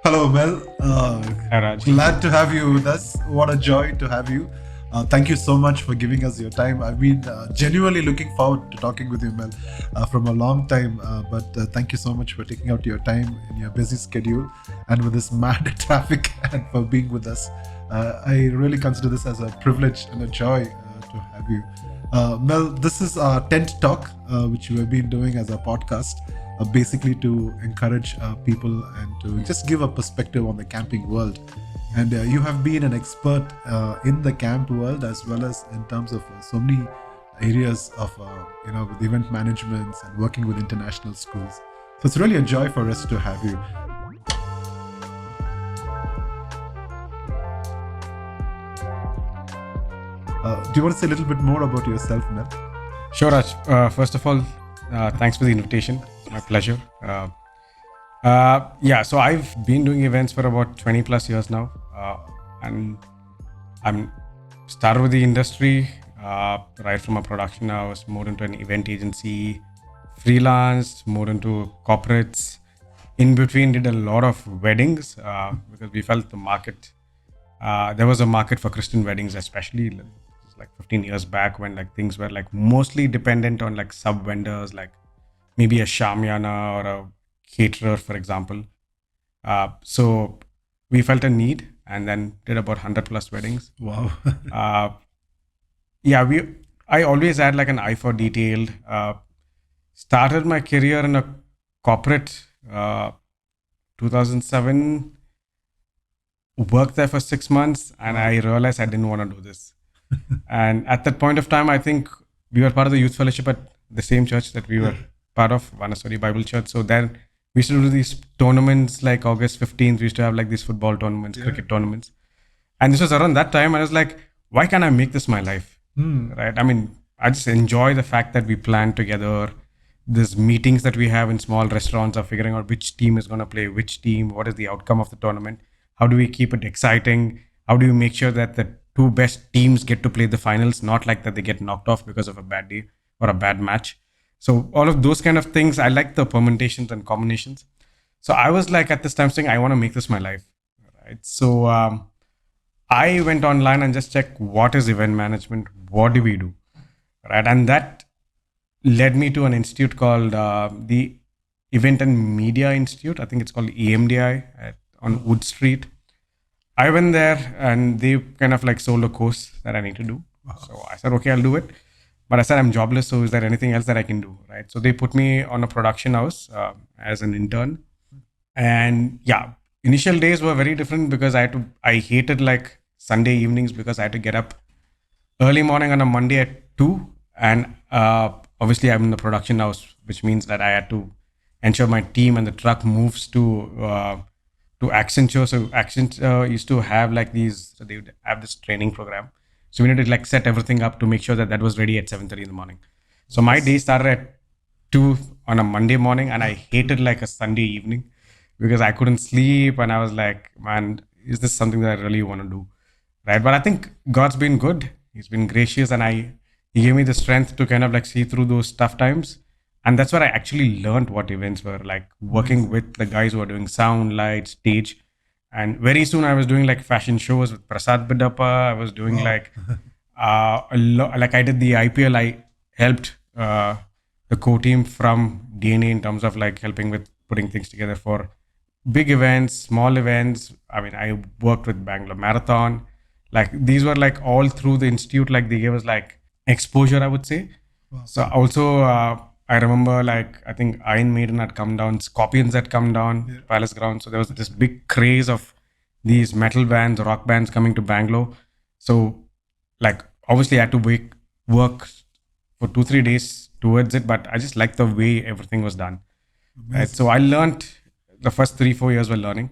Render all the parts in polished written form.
Hello, Mel. Hi, Raj. Glad to have you with us. What a joy to have you. Thank you so much for giving us your time. I've been genuinely looking forward to talking with you, Mel, from a long time. But thank you so much for taking out your time in your busy schedule and with this mad traffic and for being with us. I really consider this as a privilege and a joy to have you. Mel, this is our tent talk, which we have been doing as a podcast, basically to encourage people and to just give a perspective on the camping world. And you have been an expert in the camp world as well as in terms of so many areas of, with event management and working with international schools. So it's really a joy for us to have you. Do you want to say a little bit more about yourself, Mel? Sure, Raj. First of all, thanks for the invitation. It's my pleasure. So I've been doing events for about 20 plus years now. And I'm started with the industry right from a production house, more into an event agency, freelance, more into corporates. In between, did a lot of weddings because we felt the market. There was a market for Christian weddings, especially like 15 years back when like things were like mostly dependent on like sub vendors, like maybe a shamiana or a caterer, for example. So we felt a need and then did about 100 plus weddings. Wow. uh, I always had like an eye for detail. Started my career in a corporate 2007, worked there for 6 months, and I realized I didn't want to do this. And at that point of time, I think we were part of the youth fellowship at the same church that we were part of, Vanaswari Bible Church. So then we used to do these tournaments like August 15th. We used to have like these football tournaments, cricket tournaments. And this was around that time. I was like, why can't I make this my life? Right? I mean, I just enjoy the fact that we plan together. These meetings that we have in small restaurants are figuring out which team is going to play which team, what is the outcome of the tournament, how do we keep it exciting, how do you make sure that the two best teams get to play the finals, not like that they get knocked off because of a bad day or a bad match. So all of those kind of things, I like the permutations and combinations. So I was like at this time saying, I want to make this my life. Right. So I went online and just checked what is event management, what do we do, right? And that led me to an institute called the Event and Media Institute. I think it's called EMDI on Wood Street. I went there and they kind of like sold a course that I need to do. So I said, okay, I'll do it. But I said, I'm jobless. So is there anything else that I can do? Right. So they put me on a production house as an intern. And yeah, initial days were very different because I hated like Sunday evenings because I had to get up early morning on a Monday at 2. And obviously I'm in the production house, which means that I had to ensure my team and the truck moves to Accenture. So Accenture used to have like these, so they would have this training program. So we needed to like set everything up to make sure that that was ready at 7:30 in the morning. So my day started at 2 on a Monday morning and I hated like a Sunday evening because I couldn't sleep and I was like, man, is this something that I really want to do? Right. But I think God's been good. He's been gracious and he gave me the strength to kind of like see through those tough times. And that's where I actually learned what events were, like working with the guys who are doing sound, light, stage. And very soon I was doing like fashion shows with Prasad Bidappa. I was doing like like I did the IPL. I helped the core team from DNA in terms of like helping with putting things together for big events, small events. I mean, I worked with Bangalore Marathon. Like these were like all through the institute. Like they gave us like exposure, I would say. So also, I remember like I think Iron Maiden had come down, Scorpions had come down, Palace Ground. So there was this big craze of these metal bands, rock bands coming to Bangalore. So like obviously I had to work for 2-3 days towards it, but I just liked the way everything was done. Right? So I learned the first 3-4 years were learning,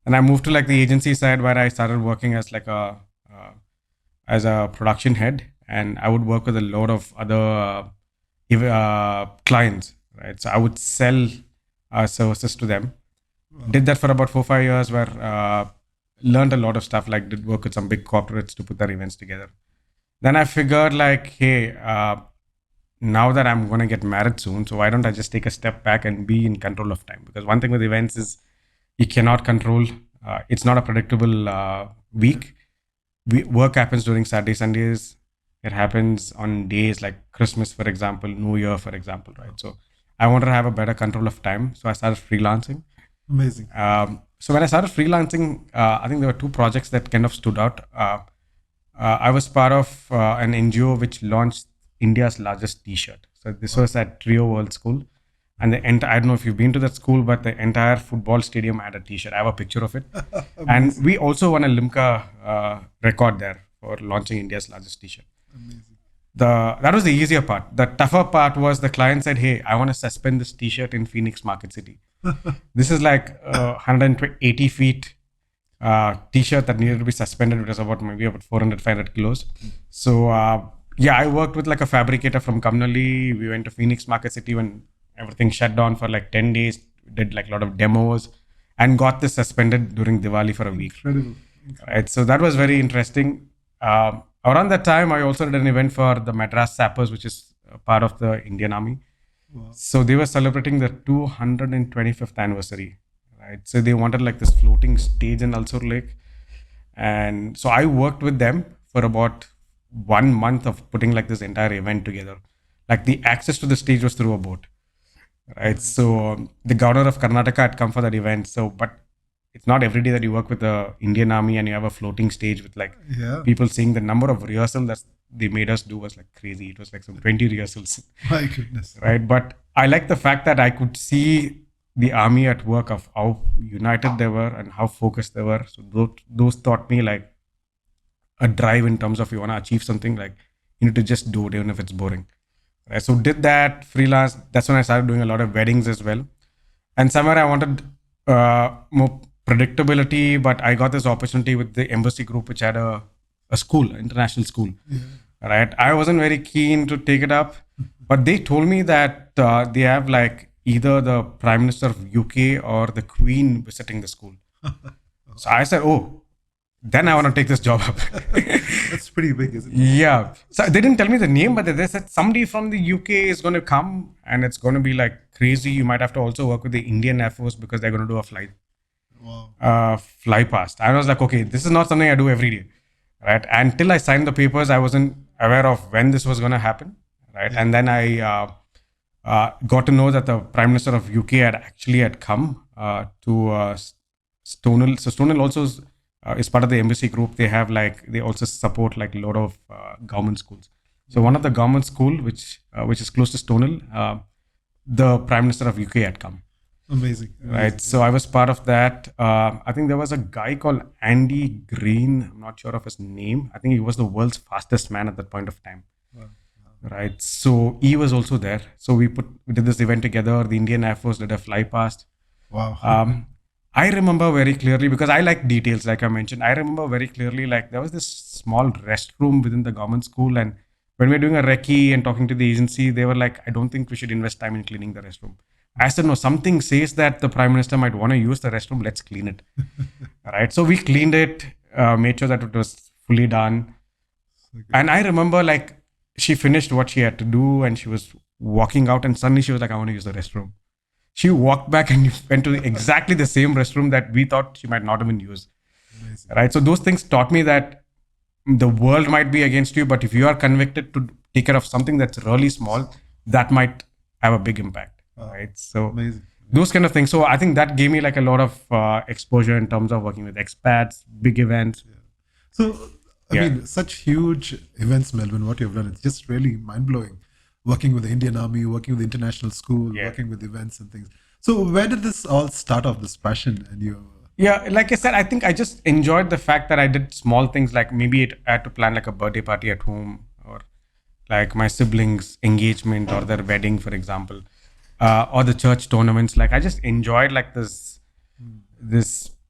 and I moved to like the agency side where I started working as like as a production head, and I would work with a lot of other clients, right? So I would sell services to them. Did that for about 4-5 years, where learned a lot of stuff. Like did work with some big corporates to put their events together. Then I figured like, hey, now that I'm gonna get married soon, so why don't I just take a step back and be in control of time? Because one thing with events is you cannot control. It's not a predictable week. Work happens during Saturday, Sundays. It happens on days like Christmas, for example, New Year, for example, right? So I wanted to have a better control of time. So I started freelancing. Amazing. So when I started freelancing, I think there were two projects that kind of stood out. I was part of an NGO which launched India's largest T-shirt. So this was at Trio World School, and I don't know if you've been to that school, but the entire football stadium had a T-shirt. I have a picture of it, and we also won a Limca record there for launching India's largest T-shirt. Amazing. That was the easier part. The tougher part was the client said, "Hey, I want to suspend this T-shirt in Phoenix Market City." This is like 180 feet T-shirt that needed to be suspended. It was maybe about 400, 500 kilos. So yeah, I worked with like a fabricator from Kamnali. We went to Phoenix Market City when everything shut down for like 10 days. Did like a lot of demos and got this suspended during Diwali for a week. Incredible. Right. So that was very interesting. Around that time, I also did an event for the Madras Sappers, which is part of the Indian Army. Wow. So they were celebrating the 225th anniversary, right? So they wanted like this floating stage in Alsur Lake. And so I worked with them for about 1 month of putting like this entire event together. Like the access to the stage was through a boat, right? So the governor of Karnataka had come for that event. So, but it's not every day that you work with the Indian Army and you have a floating stage with like Yeah. people seeing the number of rehearsals that they made us do was like crazy. It was like some 20 rehearsals, My goodness. right? But I like the fact that I could see the army at work of how united they were and how focused they were. So those taught me like a drive in terms of you want to achieve something, like you need to just do it even if it's boring. Right? So did that freelance. That's when I started doing a lot of weddings as well. And somewhere I wanted more predictability, but I got this opportunity with the embassy group, which had a school, international school. Yeah. Right. I wasn't very keen to take it up, but they told me that they have like either the Prime Minister of UK or the Queen visiting the school. So I said, oh, then I want to take this job up. That's pretty big, isn't it? Yeah. So they didn't tell me the name, but they said somebody from the UK is going to come and it's going to be like crazy. You might have to also work with the Indian Air Force because they're going to do a Wow. fly past. I was like, okay, this is not something I do every day, right? Until I signed the papers, I wasn't aware of when this was going to happen, right? And then I got to know that the Prime Minister of UK had come to Stonehall. So Stonehall also is part of the embassy group. They also support like a lot of government schools. So one of the government school, which is close to Stonehall, the Prime Minister of UK had come. Amazing. Right. So I was part of that. I think there was a guy called Andy Green. I'm not sure of his name. I think he was the world's fastest man at that point of time. Wow. Right. So he was also there. So we did this event together. The Indian Air Force did a fly past. Wow. I remember very clearly because I like details, like I mentioned. I remember very clearly like there was this small restroom within the government school, and when we were doing a recce and talking to the agency, they were like, I don't think we should invest time in cleaning the restroom. I said, no, something says that the Prime Minister might want to use the restroom. Let's clean it. Right. So we cleaned it, made sure that it was fully done. Okay. And I remember like she finished what she had to do and she was walking out and suddenly she was like, I want to use the restroom. She walked back and went to exactly the same restroom that we thought she might not even use. Amazing. Right. So those things taught me that the world might be against you, but if you are convicted to take care of something that's really small, that might have a big impact. Right. So Amazing. those kind of things. So I think that gave me like a lot of exposure in terms of working with expats, big events. So, I mean, such huge events, Melvin, what you've done, it's just really mind blowing. Working with the Indian Army, working with the international school, working with events and things. So, where did this all start off, this passion? And you? Yeah, like I said, I think I just enjoyed the fact that I did small things like maybe I had to plan like a birthday party at home or like my siblings' engagement or their wedding, for example. Or the church tournaments. Like I just enjoyed like this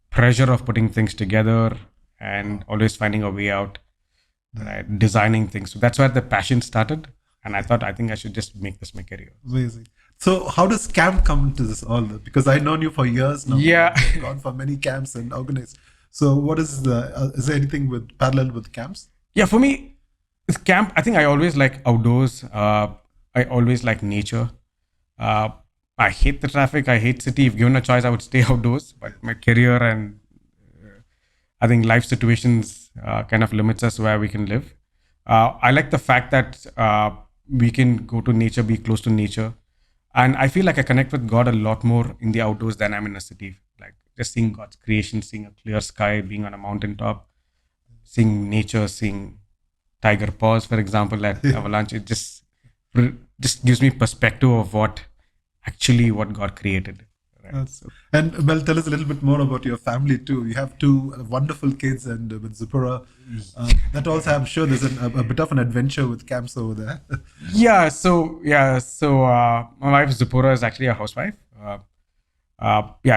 pressure of putting things together and always finding a way out, right? Designing things. So that's where the passion started. And I thought, I think I should just make this my career. Amazing. So how does camp come into this all? Because I've known you for years now. Yeah. You've gone for many camps and organized. So what is is there anything with parallel with camps? Yeah, for me, with camp, I think I always like outdoors. I always like nature. I hate the traffic. I hate city. If given a choice, I would stay outdoors. But my career and I think life situations kind of limits us where we can live. I like the fact that we can go to nature, be close to nature, and I feel like I connect with God a lot more in the outdoors than I'm in a city. Like just seeing God's creation, seeing a clear sky, being on a mountaintop, seeing nature, seeing tiger paws, for example, at Avalanche. It just gives me perspective of what God created. Right. That's, and well, tell us a little bit more about your family too. You have two wonderful kids, and with Zipporah, that also I'm sure there's a bit of an adventure with camps over there. So my wife Zipporah is actually a housewife.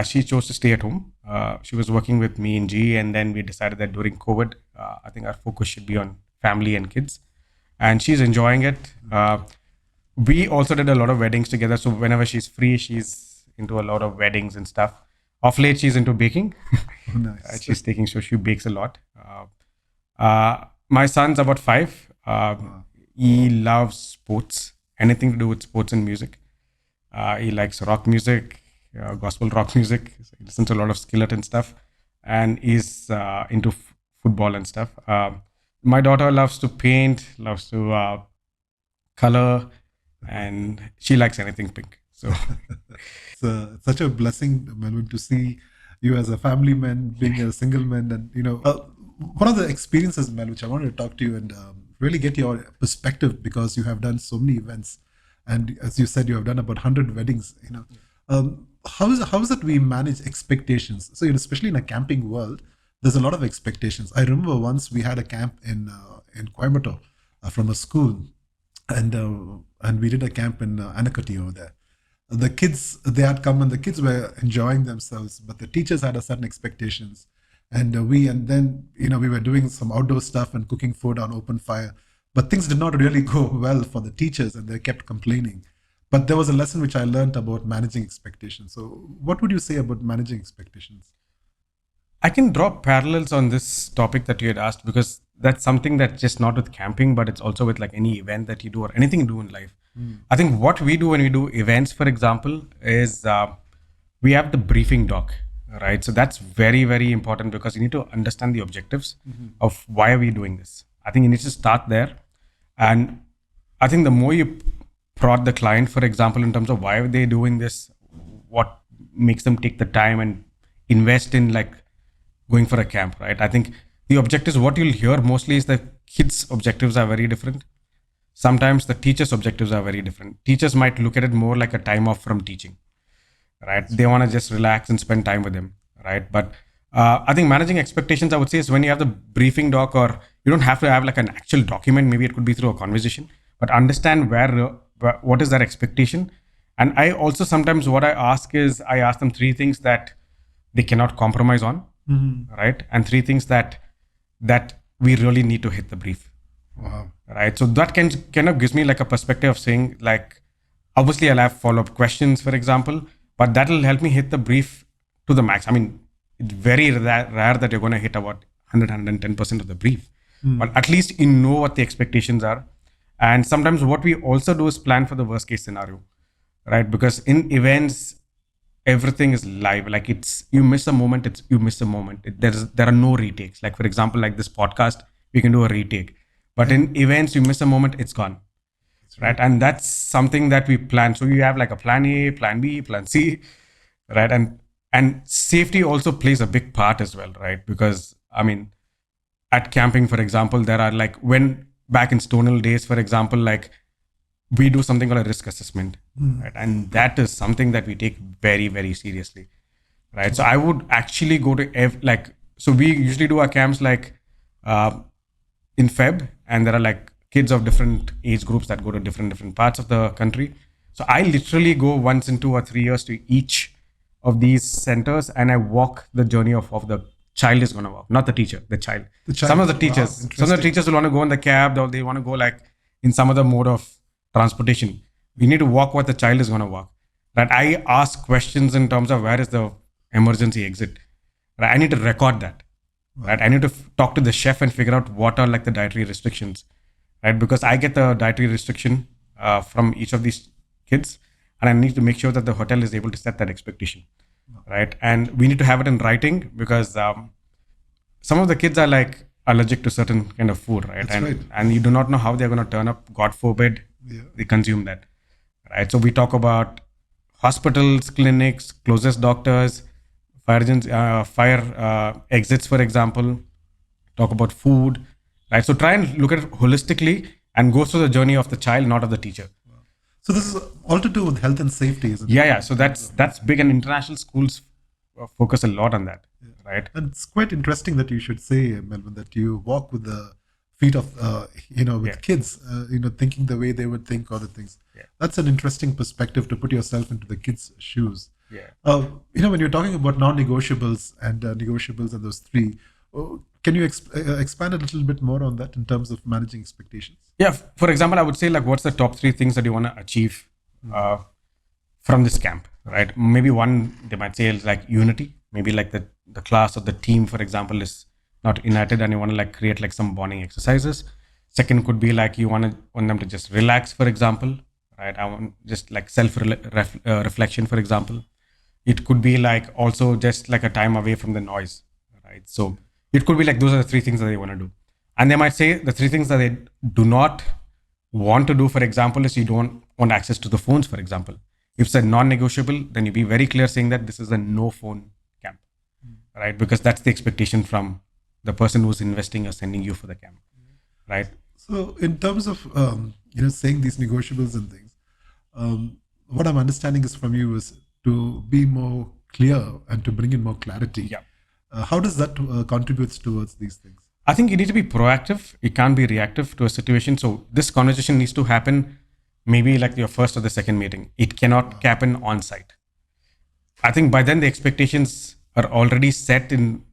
She chose to stay at home. She was working with me in G, and then we decided that during COVID, I think our focus should be on family and kids, and she's enjoying it. We also did a lot of weddings together, so whenever she's free, she's into a lot of weddings and stuff. Of late, she's into baking. Oh, nice. She bakes a lot. My son's about 5. He loves sports, anything to do with sports and music. He likes rock music, gospel rock music. So he listens to a lot of Skillet and stuff, and he's into football and stuff. My daughter loves to paint, loves to color, and she likes anything pink. So It's such a blessing, Melvin, to see you as a family man, being a single man, and one of the experiences, Mel, which I wanted to talk to you and really get your perspective, because you have done so many events, and as you said, you have done about 100 weddings. How is it we manage expectations? So especially in a camping world, there's a lot of expectations. I remember once we had a camp in Coimbatore from a school, and we did a camp in Anakati over there. The kids, they had come and the kids were enjoying themselves, but the teachers had a certain expectations, and then we were doing some outdoor stuff and cooking food on open fire, but things did not really go well for the teachers, and they kept complaining. But there was a lesson which I learned about managing expectations. So what would you say about managing expectations? I can draw parallels on this topic that you had asked, because that's something that's just not with camping, but it's also with like any event that you do or anything you do in life. I think what we do when we do events, for example, is we have the briefing doc, right? So that's very, very important, because you need to understand the objectives of why are we doing this. I think you need to start there. And I think the more you prod the client, for example, in terms of why are they doing this, what makes them take the time and invest in like going for a camp, right? I think the objectives, what you'll hear mostly is the kids' objectives are very different. Sometimes the teachers' objectives are very different. Teachers might look at it more like a time off from teaching, right? They want to just relax and spend time with them, right? But I think managing expectations, I would say, is when you have the briefing doc, or you don't have to have like an actual document. Maybe it could be through a conversation, but understand what is their expectation. And I also sometimes what I ask them 3 things that they cannot compromise on, right? And 3 things that we really need to hit the brief. Wow. Right. So that kind of gives me like a perspective of saying, like, obviously I'll have follow-up questions, for example, but that'll help me hit the brief to the max. I mean, it's very rare that you're going to hit about 110% of the brief, but at least you know what the expectations are. And sometimes what we also do is plan for the worst case scenario, right? Because in events, everything is live. Like you miss a moment, you miss a moment. There are no retakes. Like for example, like this podcast, we can do a retake. But in events, you miss a moment, it's gone. Right. And that's something that we plan. So you have like a plan A, plan B, plan C, right? And safety also plays a big part as well, right? Because I mean, at camping, for example, there are like when back in Stonewall days, for example, like we do something called a risk assessment, right? And that is something that we take very, very seriously, right? So I would actually go to so we usually do our camps like in Feb, and there are like kids of different age groups that go to different parts of the country. So I literally go once in 2 or 3 years to each of these centers, and I walk the journey of the child is going to walk, not the teacher, the child. Some of the teachers, will want to go in the cab, or they want to go like in some other mode of transportation. We need to walk what the child is going to walk. Right? I ask questions in terms of where is the emergency exit. Right? I need to record that. Right? I need to talk to the chef and figure out what are like the dietary restrictions. Right? Because I get the dietary restriction from each of these kids. and I need to make sure that the hotel is able to set that expectation, right? And we need to have it in writing because some of the kids are like allergic to certain kind of food, right? That's right. And you do not know how they're going to turn up. God forbid they consume that, right? So we talk about hospitals, clinics, closest doctors, fire exits, for example. Talk about food, right? So try and look at it holistically and go through the journey of the child, not of the teacher. So this is all to do with health and safety, isn't it? Yeah. So that's big, and international schools focus a lot on that, right? And it's quite interesting that you should say, Melvin, that you walk with the feet of, with kids, thinking the way they would think or the things. Yeah. That's an interesting perspective to put yourself into the kids' shoes. Yeah. When you're talking about non-negotiables and negotiables and those three, can you expand a little bit more on that in terms of managing expectations? Yeah. For example, I would say like, what's the top three things that you want to achieve from this camp, right? Maybe one they might say is like unity. Maybe like the class or the team, for example, is not united, and you want to like create like some bonding exercises. Second could be like you want them to just relax, for example, right? I want just like reflection, for example. It could be like also just like a time away from the noise, right? So it could be like those are the three things that they want to do. And they might say the three things that they do not want to do, for example, is you don't want access to the phones, for example. If it's a non-negotiable, then you be very clear saying that this is a no phone camp, right? Because that's the expectation from the person who's investing or sending you for the camp, right? So in terms of, saying these negotiables and things, what I'm understanding is from you is to be more clear and to bring in more clarity. Yeah. How does that contributes towards these things? I think you need to be proactive. You can't be reactive to a situation. So this conversation needs to happen maybe like your first or the second meeting. It cannot happen on site. I think by then the expectations are already set in,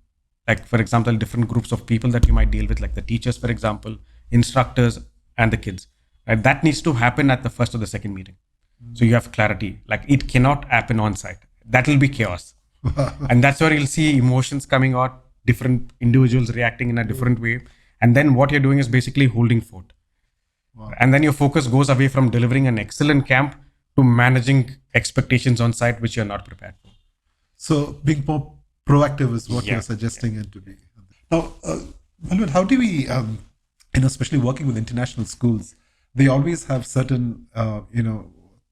like, for example, different groups of people that you might deal with, like the teachers, for example, instructors, and the kids. Right? That needs to happen at the first or the second meeting. So you have clarity. Like, it cannot happen on site. That will be chaos. And that's where you'll see emotions coming out, different individuals reacting in a different way. And then what you're doing is basically holding fort. Wow. And then your focus goes away from delivering an excellent camp to managing expectations on site, which you're not prepared for. So being more proactive is what you're suggesting it to be. Now, Melvin, how do we, especially working with international schools, they always have certain,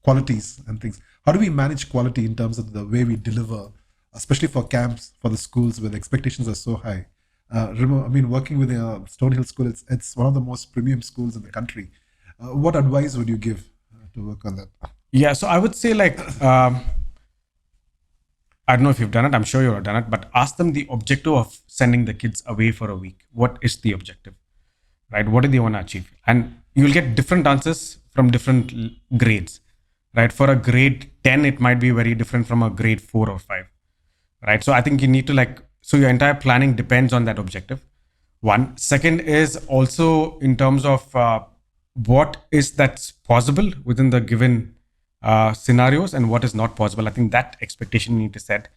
qualities and things. How do we manage quality in terms of the way we deliver, especially for camps, for the schools where the expectations are so high? Working with a Stonehill school, it's one of the most premium schools in the country. What advice would you give to work on that? Yeah, so I would say like, I don't know if you've done it, I'm sure you've done it, but ask them the objective of sending the kids away for a week. What is the objective, right? What do they want to achieve? And you'll get different answers from different grades, right? For a grade 10, it might be very different from a grade 4 or 5, right? So I think you need to so your entire planning depends on that objective. One. Second is also in terms of what is that's possible within the given scenarios and what is not possible. I think that expectation you need to set.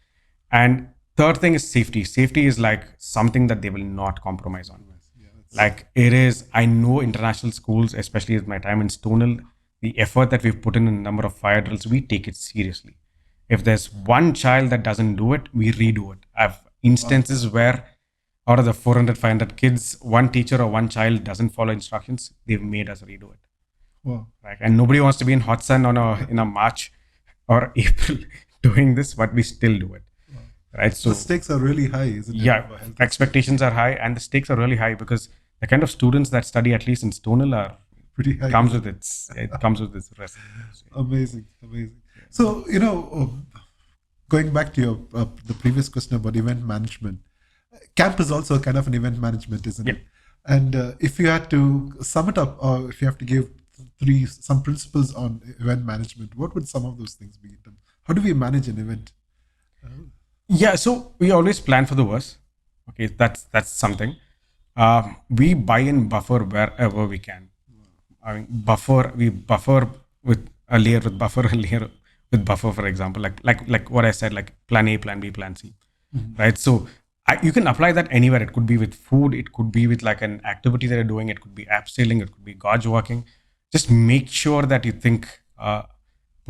And third thing is safety. Safety is like something that they will not compromise on. Like it is, I know international schools, especially with my time in Stonehill, the effort that we've put in a number of fire drills, we take it seriously. If there's one child that doesn't do it, we redo it. I've instances where out of the 400, 500 kids, one teacher or one child doesn't follow instructions, they've made us redo it. Wow. Right? And nobody wants to be in hot sun in a March or April doing this, but we still do it. Wow. Right? So the stakes are really high, isn't it? Yeah, expectations are high and the stakes are really high because the kind of students that study at least in Stonehill are pretty high. It comes with its risk. Amazing. So, going back to your the previous question about event management, camp is also kind of an event management, isn't it? And if you had to sum it up, or if you have to give some principles on event management, what would some of those things be? How do we manage an event? Yeah, so we always plan for the worst. Okay, that's something. We buy in buffer wherever we can. I mean, we buffer with a layer with buffer, a layer with buffer, for example, like what I said, like plan A, plan B, plan C, right? So you can apply that anywhere. It could be with food, it could be with like an activity that you're doing, it could be abseiling, it could be gorge walking. Just make sure that you think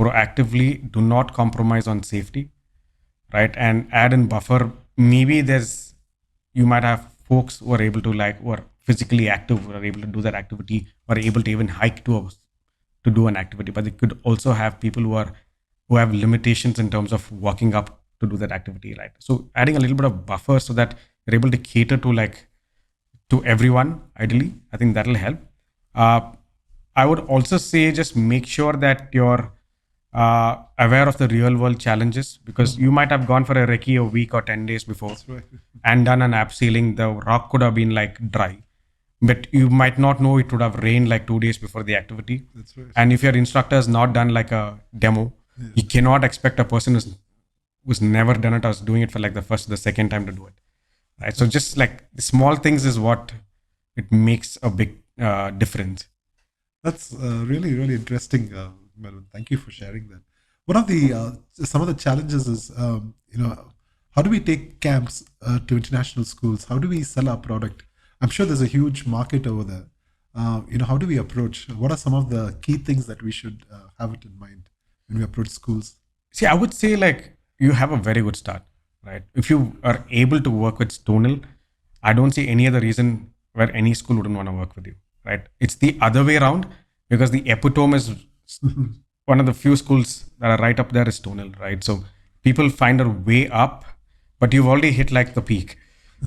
proactively, do not compromise on safety, right? And add in buffer. Maybe you might have folks who are able to who are physically active, who are able to do that activity, or able to even hike to do an activity. But they could also have people who have limitations in terms of walking up to do that activity, right? So adding a little bit of buffer so that you're able to cater to everyone, ideally, I think that'll help. Uh, I would also say just make sure that you're aware of the real world challenges, because you might have gone for a recce a week or 10 days before That's right. and done an abseiling. The rock could have been like dry, but you might not know it would have rained like 2 days before the activity. That's right. And if your instructor has not done like a demo, you cannot expect a person who's never done it or is doing it for like the second time to do it. Right. So just like the small things is what it makes a big difference. That's really, really interesting, Melvin. Thank you for sharing that. One of the some of the challenges is, how do we take camps to international schools? How do we sell our product? I'm sure there's a huge market over there. How do we approach? What are some of the key things that we should have it in mind when we approach schools? See, I would say like you have a very good start, right? If you are able to work with Stonel, I don't see any other reason where any school wouldn't want to work with you, right? It's the other way around, because the epitome is one of the few schools that are right up there is Stonel, right? So people find a way up, but you've already hit like the peak,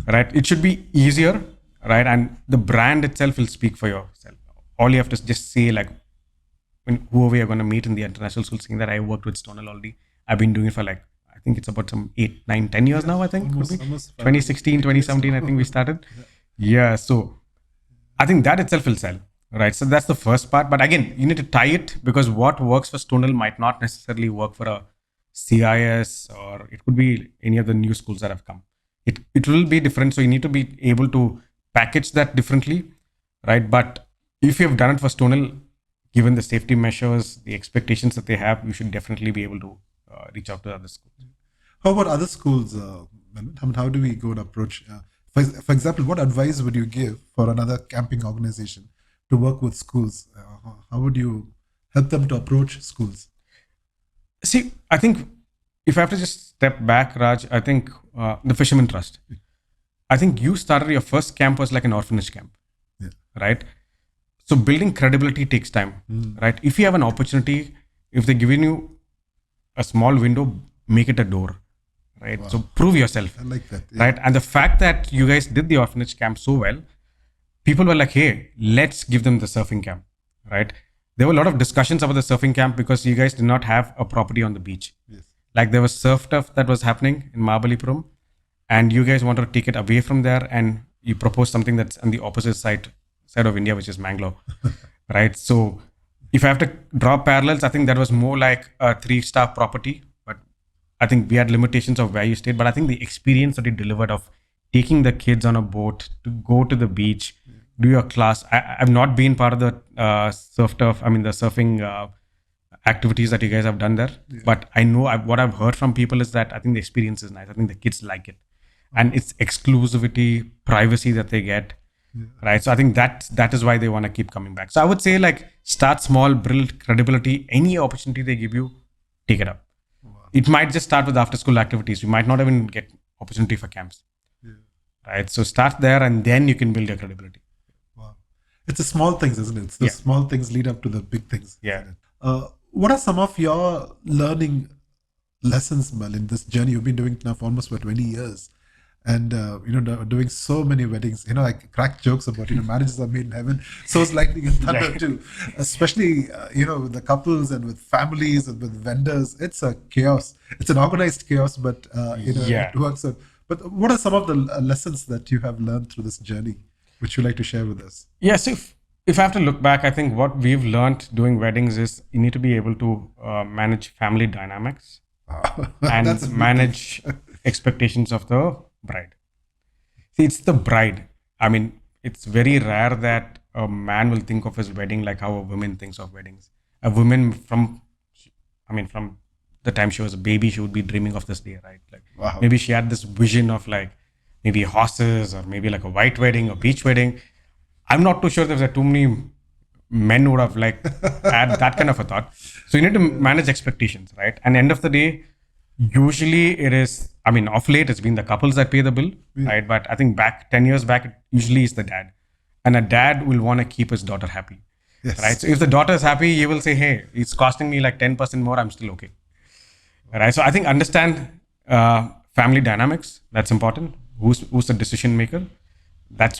right? It should be easier, right? And the brand itself will speak for yourself. All you have to just say like, when whoever you're going to meet in the international school, saying that I worked with Stonel already. I've been doing it for like, I think it's about some 8, 9, 10 years now, I think. Almost 2016, 2017, I think we started. Yeah. So I think that itself will sell, right? So that's the first part. But again, you need to tie it, because what works for Stonel might not necessarily work for a CIS, or it could be any of the new schools that have come. It will be different. So you need to be able to package that differently, right? But if you've done it for Stonel, given the safety measures, the expectations that they have, you should definitely be able to reach out to other schools. How about other schools? Melvin? How do we go and approach? For example, what advice would you give for another camping organization to work with schools? How would you help them to approach schools? See, I think if I have to just step back, Raj, I think the Fisherman Trust. I think you started your first camp was like an orphanage camp, Yeah. right? So building credibility takes time, right? If you have an opportunity, if they're giving you a small window, make it a door, right? Wow. So prove yourself, I like that. Yeah. right? And the fact that you guys did the orphanage camp so well, people were like, hey, let's give them the surfing camp, right? There were a lot of discussions about the surfing camp because you guys did not have a property on the beach. Yes. Like there was surf stuff that was happening in Mahabalipuram, and you guys wanted to take it away from there, and you proposed something that's on the opposite side of India, which is Mangalore, right? So if I have to draw parallels, I think that was more like a 3-star property, but I think we had limitations of where you stayed. But I think the experience that you delivered of taking the kids on a boat to go to the beach, do your class. I've not been part of the the surfing activities that you guys have done there, but I know what I've heard from people is that I think the experience is nice. I think the kids like it, and it's exclusivity, privacy that they get. Right. So I think that is why they want to keep coming back. So I would say like start small, build credibility. Any opportunity they give you, take it up. Wow. It might just start with after school activities. You might not even get opportunity for camps. Yeah. Right. So start there and then you can build your credibility. Wow. It's the small things, isn't it? It's the small things lead up to the big things. Yeah. Isn't it? What are some of your learning lessons, Mel, in this journey? You've been doing it now for almost 20 years. And doing so many weddings, I crack jokes about marriages are made in heaven. So is lightning and thunder too. Especially with the couples and with families and with vendors. It's a chaos. It's an organized chaos, but it works out. But what are some of the lessons that you have learned through this journey, which you'd like to share with us? Yes, if I have to look back, I think what we've learned doing weddings is you need to be able to manage family dynamics and manage expectations of the bride. See, it's the bride. I mean, it's very rare that a man will think of his wedding like how a woman thinks of weddings. A woman from the time she was a baby, she would be dreaming of this day, right? Like Wow. maybe she had this vision of like maybe horses or maybe like a white wedding or beach wedding. I'm not too sure if there are too many men would have like had that kind of a thought. So you need to manage expectations, right? And end of the day, usually it is, I mean, of late it's been the couples that pay the bill, right? But I think back 10 years back, it usually is the dad. And a dad will want to keep his daughter happy, Yes. right? So if the daughter is happy, he will say, hey, it's costing me like 10% more, I'm still okay. Right. So I think understand family dynamics. That's important. Who's the decision maker? That's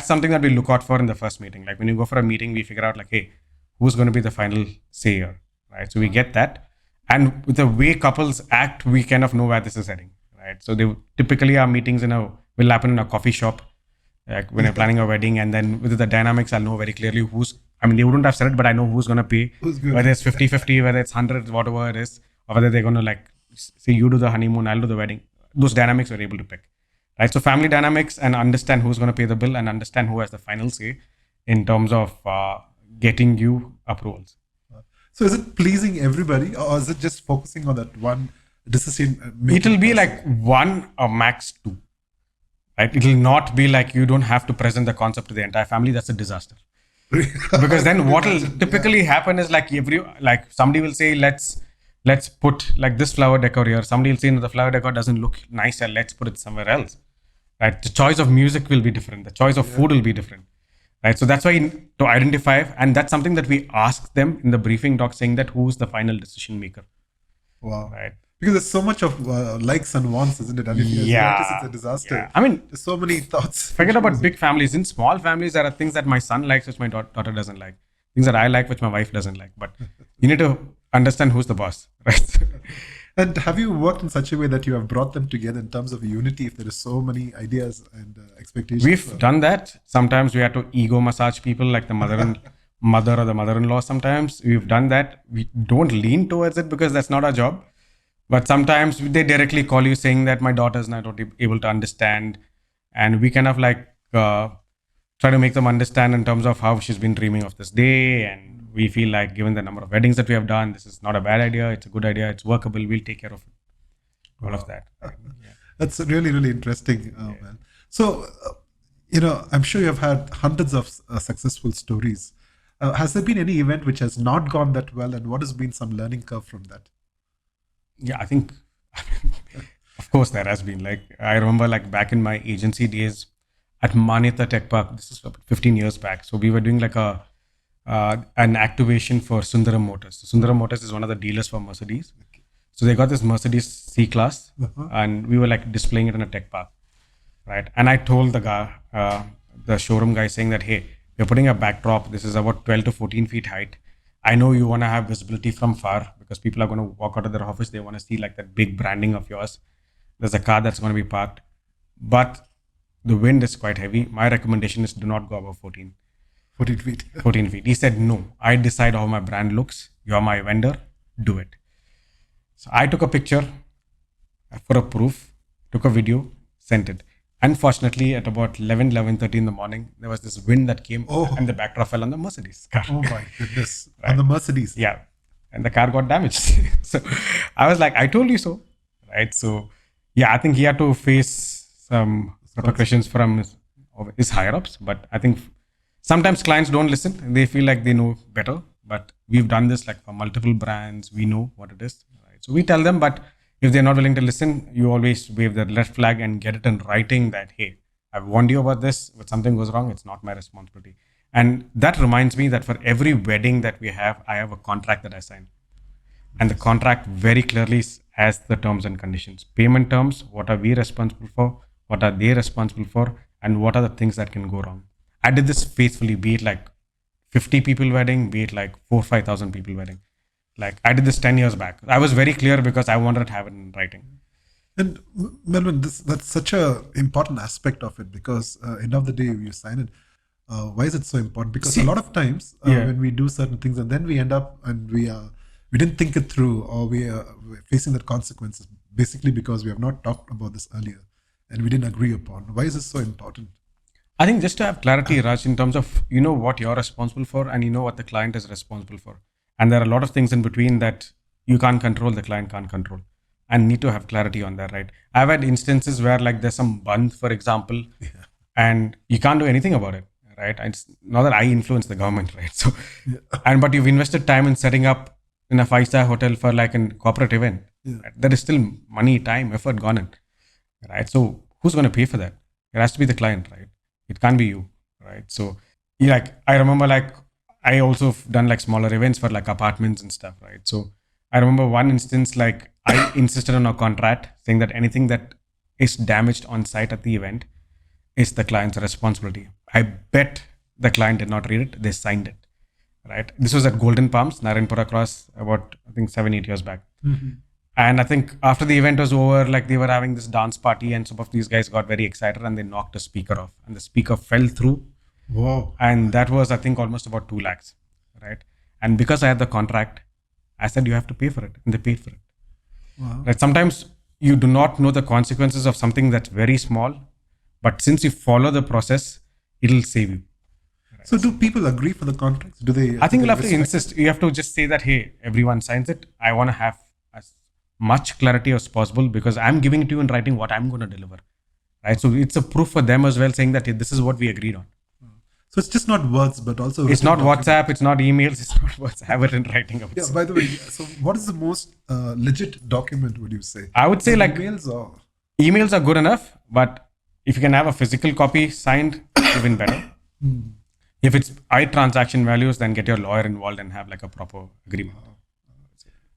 something that we look out for in the first meeting. Like when you go for a meeting, we figure out like, hey, who's going to be the final sayer, right? So we get that, and with the way couples act, we kind of know where this is heading, right? So they typically our meetings will happen in a coffee shop, like when I'm planning a wedding, and then with the dynamics, I'll know very clearly who's. I mean, they wouldn't have said it, but I know who's going to pay. Who's good? Whether it's 50-50, whether it's 100, whatever it is, or whether they're going to like say you do the honeymoon, I'll do the wedding. Those dynamics we're able to pick, right? So family dynamics and understand who's going to pay the bill and understand who has the final say in terms of getting you approvals. So is it pleasing everybody, or is it just focusing on that one decision? It'll be like one or max two, right? It'll not be like you don't have to present the concept to the entire family. That's a disaster. Because then what will typically happen is like somebody will say let's put like this flower decor here. Somebody will say no, the flower decor doesn't look nice, and let's put it somewhere else. Right? The choice of music will be different. The choice of food will be different. Right? So that's why to identify, and that's something that we ask them in the briefing doc, saying that who's the final decision maker. Wow. Right? Because there's so much of likes and wants, isn't it? And if you notice, it's a disaster. Yeah. I mean, there's so many thoughts. forget about big families. In small families, there are things that my son likes which my daughter doesn't like. Things that I like which my wife doesn't like. But you need to understand who's the boss, right? And have you worked in such a way that you have brought them together in terms of unity if there is so many ideas and expectations? We've done that. Sometimes we had to ego massage people like the mother or the mother-in-law. Sometimes we've done that. We don't lean towards it because that's not our job. But sometimes they directly call you saying that my daughter's not able to understand. And we kind of like try to make them understand in terms of how she's been dreaming of this day. And we feel like given the number of weddings that we have done, this is not a bad idea. It's a good idea. It's workable. We'll take care of it. All of that. Yeah. That's really, really interesting, man. So, I'm sure you have had hundreds of successful stories. Has there been any event which has not gone that well, and what has been some learning curve from that? Yeah, I think, of course, there has been. Like, I remember, like, back in my agency days at Manyata Tech Park, this is about 15 years back. So, we were doing like an activation for Sundaram Motors. So Sundaram Motors is one of the dealers for Mercedes. Okay. So, they got this Mercedes C-Class, and we were like displaying it in a tech park, right? And I told the guy, the showroom guy, saying that, hey, we're putting a backdrop. This is about 12 to 14 feet height. I know you want to have visibility from far because people are going to walk out of their office. They want to see like that big branding of yours. There's a car that's going to be parked, but the wind is quite heavy. My recommendation is do not go above 14 feet. 14 feet. He said, no, I decide how my brand looks. You're my vendor. Do it. So I took a picture for a proof, took a video, sent it. Unfortunately, at about 11:30 in the morning, there was this wind that came and the backdrop fell on the Mercedes car. Oh my goodness. Right. On the Mercedes. Yeah. And the car got damaged. So I was like, I told you so. Right. So yeah, I think he had to face some repercussions from his higher ups. But I think sometimes clients don't listen. They feel like they know better. But we've done this like for multiple brands. We know what it is. Right? So we tell them, but if they're not willing to listen, you always wave the red flag and get it in writing that, hey, I've warned you about this. If something goes wrong, it's not my responsibility. And that reminds me that for every wedding that we have, I have a contract that I sign. And the contract very clearly has the terms and conditions. Payment terms, what are we responsible for? What are they responsible for? And what are the things that can go wrong? I did this faithfully, be it like 50 people wedding, be it like 4,000 or 5,000 people wedding. Like I did this 10 years back. I was very clear because I wanted to have it in writing. And Melvin, that's such a important aspect of it because end of the day, you sign it. Why is it so important? Because a lot of times when we do certain things and then we end up and we didn't think it through or we're facing the consequences basically because we have not talked about this earlier and we didn't agree upon. Why is this so important? I think just to have clarity, Raj, in terms of you know what you're responsible for and you know what the client is responsible for. And there are a lot of things in between that you can't control, the client can't control. And need to have clarity on that, right? I've had instances where like there's some band, for example, and you can't do anything about it, right? And it's not that I influence the government, right? So, Yeah. but you've invested time in setting up in a 5-star hotel for like a corporate event. Yeah. Right? There is still money, time, effort gone in, right? So who's going to pay for that? It has to be the client, right? It can't be you, right? So, yeah, like I remember, like I also done like smaller events for like apartments and stuff, right? So I remember one instance, like I insisted on a contract saying that anything that is damaged on site at the event is the client's responsibility. I bet the client did not read it; they signed it, right? This was at Golden Palms, Narayanpura Cross, about I think 7-8 years back. And I think after the event was over, like they were having this dance party, and some of these guys got very excited and they knocked a speaker off, and the speaker fell through. Wow. And that was, I think, almost about 2 lakhs, right? And because I had the contract, I said, you have to pay for it. And they paid for it. Wow. Right? Sometimes you do not know the consequences of something that's very small, but since you follow the process, it'll save you. So do people agree for the contracts? Do they? I think do you'll they have to respect insist. You have to just say that, hey, everyone signs it. I want to have as much clarity as possible because I'm giving it to you in writing what I'm going to deliver. Right? So it's a proof for them as well, saying that hey, this is what we agreed on. So it's just not words, but also It's written not document. WhatsApp, it's not emails, it's not words. Have it in writing. I would Yeah. say. By the way, so what is the most legit document? Would you say? I would say like Emails or emails are good enough, but if you can have a physical copy signed, even better. If it's high transaction values, then get your lawyer involved and have like a proper agreement.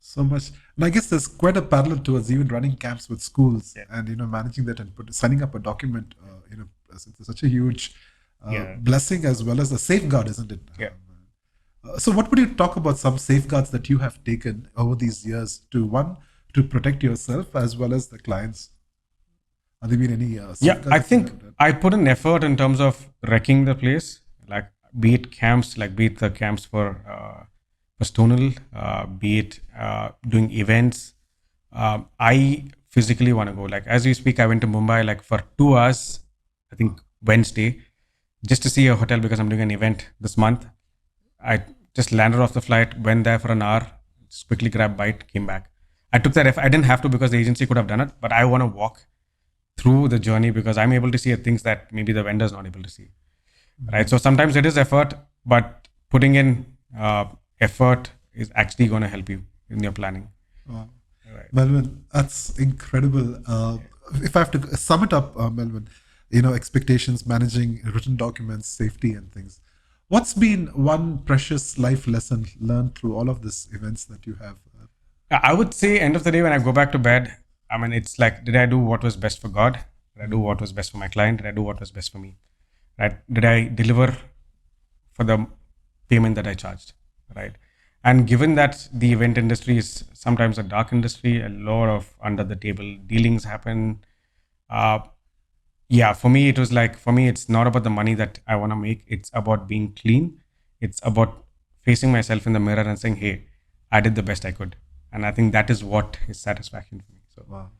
so much. And I guess there's quite a parallel towards even running camps with schools Yeah. and managing that and signing up a document. It's such a huge Yeah. blessing as well as a safeguard, isn't it? Yeah. So what would you talk about some safeguards that you have taken over these years to protect yourself as well as the clients? Have there been any Yeah, safeguards I that you think have done? I put an effort in terms of wrecking the place, like be it camps, like be it the camps for Stonal, be it doing events. I physically want to go. Like as we speak, I went to Mumbai like for 2 hours, I think Wednesday, just to see a hotel because I'm doing an event this month. I just landed off the flight, went there for an hour, just quickly grabbed bite, came back. I took that. I didn't have to because the agency could have done it, but I want to walk through the journey because I'm able to see things that maybe the vendor's not able to see. Right. So sometimes it is effort, but putting in effort is actually going to help you in your planning. Wow. Right. Melvin, that's incredible. If I have to sum it up, Melvin, expectations, managing written documents, safety, and things. What's been one precious life lesson learned through all of these events that you have? I would say, end of the day, when I go back to bed, I mean, it's like, did I do what was best for God? Did I do what was best for my client? Did I do what was best for me? Right? Did I deliver for the payment that I charged? Right? And given that the event industry is sometimes a dark industry, a lot of under the table dealings happen. Yeah, for me, it's not about the money that I want to make. It's about being clean. It's about facing myself in the mirror and saying, hey, I did the best I could. And I think that is what is satisfaction for me. So, Wow,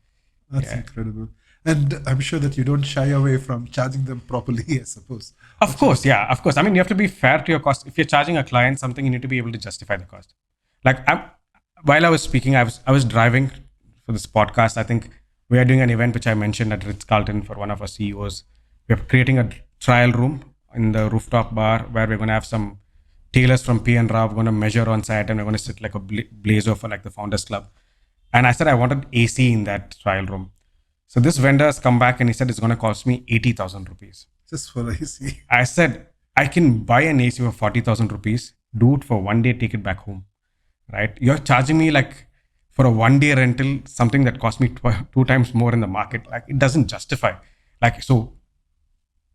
that's Yeah. incredible. And I'm sure that you don't shy away from charging them properly, I suppose. of course, yeah, of course. I mean, you have to be fair to your cost. If you're charging a client something, you need to be able to justify the cost. Like, while I was speaking, I was driving for this podcast. I think we are doing an event which I mentioned at Ritz Carlton for one of our CEOs. We're creating a trial room in the rooftop bar where we're going to have some tailors from P and Rao going to measure on site, and we're going to sit like a blazer for like the Founders Club. And I said I wanted AC in that trial room. So this vendor has come back and he said it's going to cost me 80,000 rupees. Just for AC. I said, I can buy an AC for 40,000 rupees, do it for one day, take it back home, right? You're charging me like for a 1 day rental, something that cost me 2 times more in the market. Like it doesn't justify. Like, so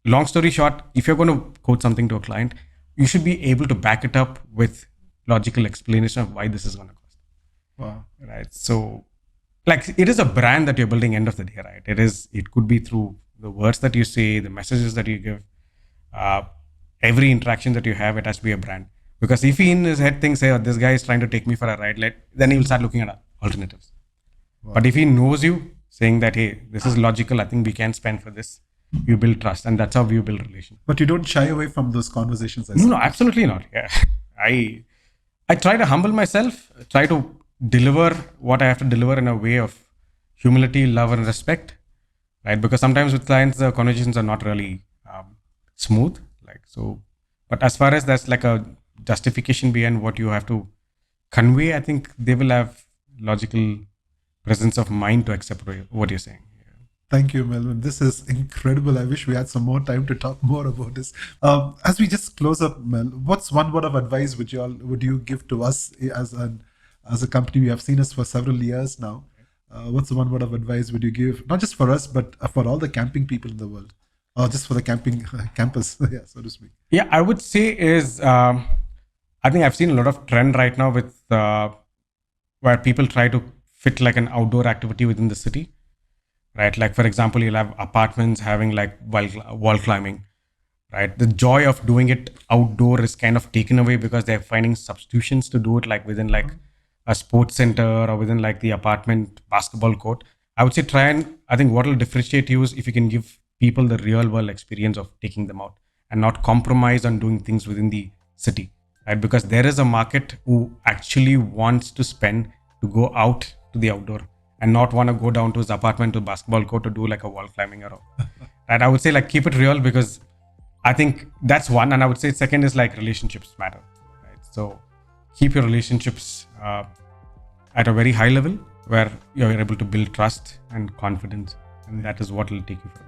long story short, if you're going to quote something to a client, you should be able to back it up with logical explanation of why this is going to cost. Wow. Right. So like it is a brand that you're building end of the day, right? It could be through the words that you say, the messages that you give, every interaction that you have, it has to be a brand. Because if he in his head thinks, hey, this guy is trying to take me for a ride, then he will start looking at alternatives. Wow. But if he knows you saying that, hey, this is logical, I think we can spend for this, you build trust, and that's how you build relation. But you don't shy away from those conversations. No, absolutely not. Yeah. I try to humble myself, try to deliver what I have to deliver in a way of humility, love, and respect, right? Because sometimes with clients, the conversations are not really smooth. Like so, but as far as that's like a justification behind what you have to convey, I think they will have logical presence of mind to accept what you're saying. Thank you, Melvin. This is incredible. I wish we had some more time to talk more about this. As we just close up, Mel, what's one word of advice would you give to us as a company? We have seen us for several years now. What's the one word of advice would you give, not just for us, but for all the camping people in the world, or just for the camping campus, yeah, so to speak? Yeah, I would say is I think I've seen a lot of trend right now with where people try to fit like an outdoor activity within the city, right? Like for example, you'll have apartments having like wall climbing, right? The joy of doing it outdoor is kind of taken away because they're finding substitutions to do it like within like a sports center or within like the apartment basketball court. I would say try and I think what will differentiate you is if you can give people the real world experience of taking them out and not compromise on doing things within the city, right? Because there is a market who actually wants to spend to go out to the outdoor and not want to go down to his apartment to basketball court to do like a wall climbing or all. Right? I would say like keep it real because I think that's one. And I would say second is like relationships matter, right? So keep your relationships at a very high level where you're able to build trust and confidence. And that is what will take you further.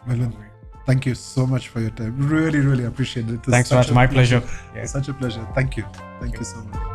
Melvin, thank you so much for your time. Really, really appreciate it. Thanks, Raj. My pleasure. Yeah. Such a pleasure. Thank you. Thank you so much.